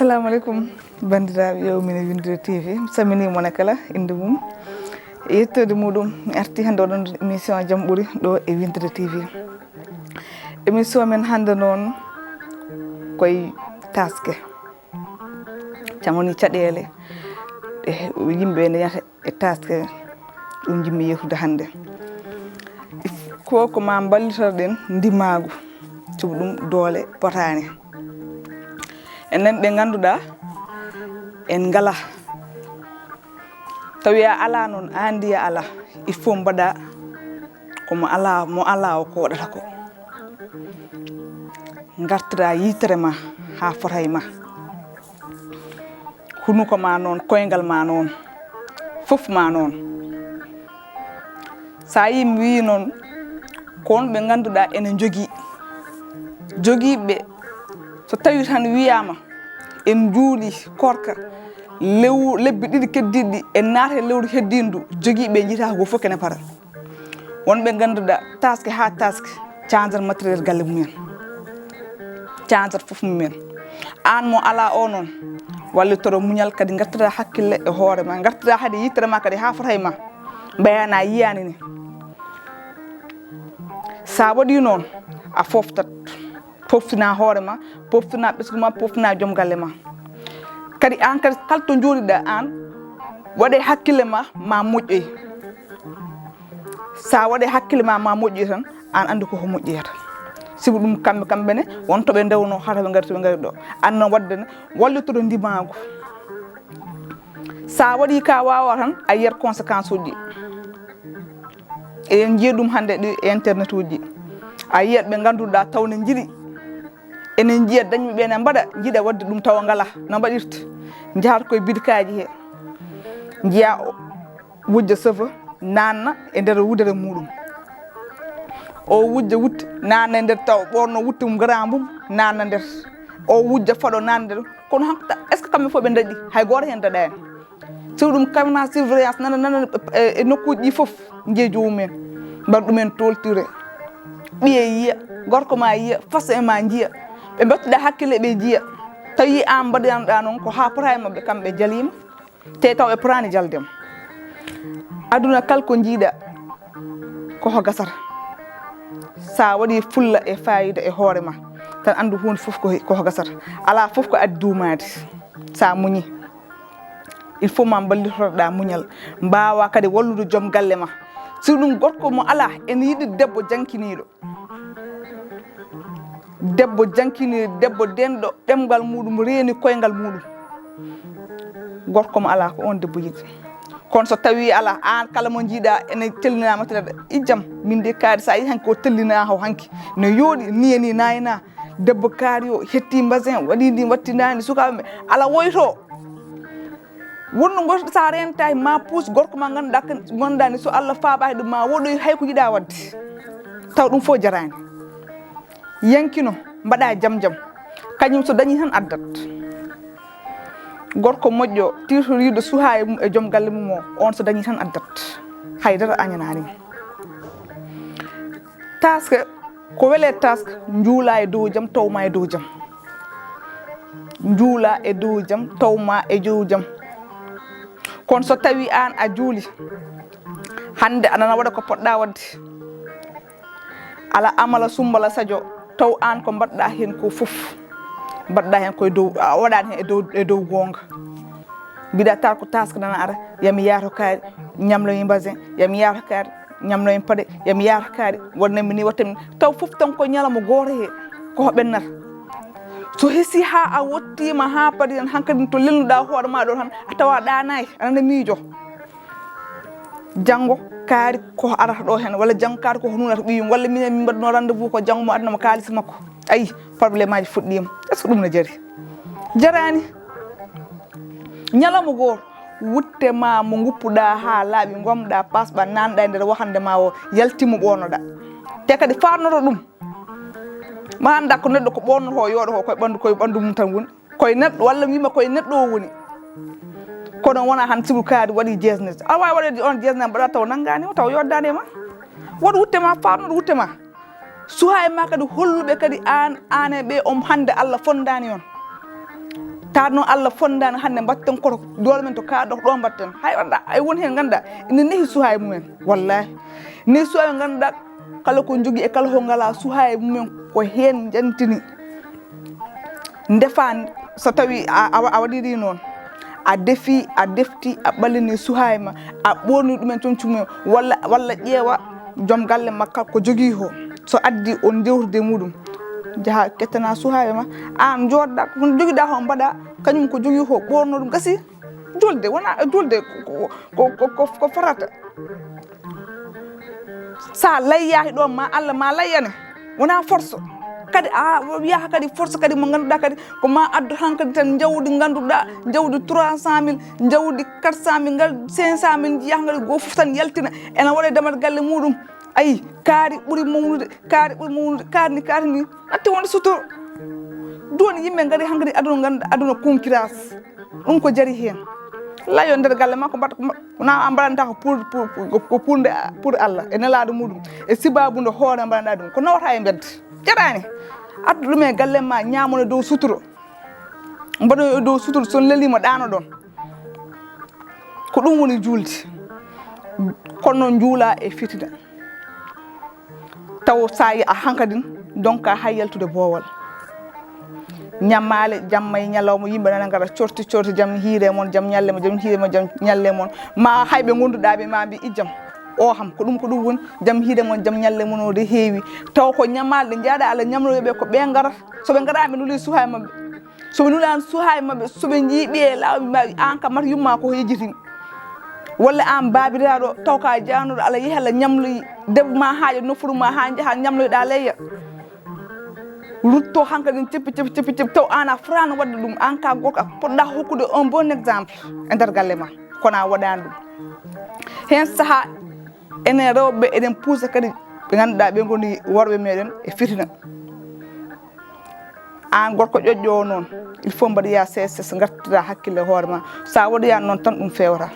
Assalamu alaikum bandiraɓe yewmine Winndere-tv samini mon kala inde mum yettode muɗum mi arti hande oɗon émission jaam ɓuuri ɗo e Winndere-tv. Émission men hande noon koye Taaske camoni caɗele ɗe yimɓe ne yata e Taaske ɗum jimmi yewtude hande ko ma ballitoɗen ndimagu cuɓi ɗum doole potani enen ɓe ganduɗa en ngala tawi a ala noon andi a ala il faut mbaɗa komo ala o ko waɗata ko gartira yitere ma ha fotay ma hunuko ma noon koyngal ma noon fof ma noon sa yi mi wi noon kon ɓe ganduɗa ene jogiiɓe so tawi tan wiyama en juuli korka lebbi ɗiɗi keddiɗi en naata e lewru heddindu jogiiɓe jiita ko fof kene para wonɓe ganduɗa Taaske ha Taaske canjat matériel galle mumen canjat fof mumen an mo ala o noon wallitoro muñal kadi gartira hakkille e hoore ma gartira haade yittere ma kadi ha fotay ma mbayana yiyani ni sa waɗi noon a foftat poftina hoore ma poftina ɓesgu ma poftina joom galle ma kadi an kadi kala to jooɗiɗa an waɗe hakkille ma moƴƴoy sa waɗe hakkille ma moƴƴoy tan an andi koko moƴƴoyata sibu ɗum kamɓene wontoɓe ndewno hata ɓe gari ɗo an noon waddene wallitoro ndimagu sa waɗi ka wawa tan a yiyat conséquence uji eɗen jiiya ɗum hande ɗi internet uji a yiyat ɓe ganduɗa tawne jiiɗi enen jiiya dañɓe ɓe ne mbaɗa jiiɗa wadde ɗum tawa ngala no mbaɗirta jahata koye bidikaji he jiiya wujja saafa nanna e nder wudere muɗum o wujja wutte nanna e nder taw ɓorno wutte mum grand mum nanna nder o wujja faɗo nanna nder kono hankkata est ce que kamɓe fof ɓe daɗi hay goto hen daɗani siw ɗum kamna surveillance nana e nokkuji ɗi foof jiiya jomumen mbaɗa ɗumen toltire ɓiye yiiya gorko ma yiiya fasa e ma jiiya ɓe mbattuɗa hakkille ɓe jiiya tawi an mbaɗanoɗa noon ko ha pota e mabɓe kamɓe jalima te taw ɓe potani jaldema aduna kala ko jiiɗa koko gasata sa waɗi fulla e fayida e hoore ma tan andu hunde foof koko gasata ala foof ko addi duumade sa muñi il faut ma ballitotoɗa muñal mbawa kadi wallude joom galle ma si ɗum gorko mo ala ene yiɗi debbo jankiniɗo debbo denɗo ɗemgal muɗum reeni koyngal muɗum gorko mo ala ko on debbo yiɗi kono so tawi ala an kala mo jiiɗa ene tellinama tede ijam min de kaari sa yi hanki o tellina ho hanki no yooɗi ni nayina debbo kaari o hetti basin waɗi ndi wattinani sukaɓe ala woyto wonno goto sa rentaki ma puus gorko ma ganduɗa ni so Allah faɓaki ɗum ma woɗoy hay ko yiiɗa wadde taw ɗum fof jarani yankino mbaɗa jaam kañum so dañi tan addat gorko moƴƴo tirtoriɗo suha e joom galle mum o on so dañi tan addat haydara añananima Taaske ko weele Taaske juula e dow jaam tawma e dow jaam juula e dow jaam tawma e dow jaam kono so tawi an a juuli hande anana waɗa ko poɗɗa wadde ala amala sumbala sadio taw an ko mbaɗɗa hen ko foof mbaɗɗa hen koye dow a waɗani hen e dow gonga mbiɗa tar ko Taaske nana ara yami yaato kaari ñamlomi basin yami yaato kaari ñamlomi paɗe yami yaato kaari wonnami ni wattami taw foof tan ko ñalamo goto he koko ɓennata so heesi ha a wottima ha paadi tan hankkadi to lelnuɗa hoore ma ɗo tan a tawa ɗanayi anana miijo janggo kaari ko arata ɗo hen walla janggo kaari koko nunata ɓiyum walla minen min mbaɗno rendez-vous ko janggo mo adnamo kaalisi makko ayi probléme aji fuɗɗima est ce que ɗum ne jari jarani ñalamo goto wutte ma mo guppuɗa ha laaɓi gomɗa pasɓa nanɗa e nder wahande ma o yaltimo ɓornoɗa te kadi farnoto ɗum ma anda ko neɗɗo ko ɓornoto yooɗo ko koye ɓandu mum tan woni koye neɗɗo walla wima koye neɗɗo o woni kono wona han sigu kaari waɗi jesnet aɗa wawi waɗede on jesnet mbaɗa taw nanggani o taw yoddani e ma woɗ wutte ma farnoɗo wutte ma suha e ma kadi holluɓe kadi an e ɓe hande Allah fondani on taano Allah fondani hande batten koto dole men to kaado do batten hay wanda ay won hen ganda ina nehi suhay mumen wallahi ne suhay ganda kala ko jogi e kala ho ngala suhay mumen ko hen jantini ndefan so tawi a wadiri non a defi a defti a balini suhayma a bonu dumen toncumen walla ƴeewa joom galle makka ko jogi ho so addi on dewtide mudum jaha kettana suhayma an jodda ko jogida ho mbada kañum ko jogi ho borno dum gasi julde wona julde ko farata sa layyahi do ma Allah ma layyane wona force kadi a wiya kadi force kadi mo ganduda kadi ko ma addu hankadi tan jawdi ganduda jawdi 300.000 jawdi 400.000 gal 500.000 jiya ngal go fof tan yaltina ena wala damal galle mudum ay kaari buri mawnude kaari ni atti won suto doni yimbe ngari hankadi aduna ganda aduna concurrence dum ko jari hen layo nder galle makko bat na ambalanta ko pour Allah ena laado mudum e sibabu ndo hoore ambalanda dum ko nawata e mbedd jarani addu dum e galle ma nyaamono dow suturo mbodo dow suturo son lelima daano don ko dum woni julde kono juula e fitina taw sayi a hankadin donc a hayyaltude boowal nyamale jammay nyalawmo yimbe nana ngara corti jam hiire mon jam nyalle mo jam hiire mo jam nyalle mon ma haybe gonduda be ma bi ijam o ham ko dum woni jam hiire mon jam nyalle mon o de heewi taw ko nyamalde jaada ala nyamlobe ko be ngara so be ngara be nuli suhay mabbe so be nulan suhay mabbe so be jiibe laawi ma an ka mat yumma ko yejitin walla am babiraado taw ka jaanudo ala yihalla nyamlu deb ma haaje no furu ma haaje ha nyamlu da leya rutto hankadin cippi taw ana frano wadde dum an ka gorko podda hokkude un bon exemple e nder galle ma kona wadani dum hen saha enen rewbe eden pousse kadi be ganduda be goni worbe meden e fitina an gorko jojjo non il faut mbadiya ses gartira hakkille hoore ma sa wadiya non tan dum fewra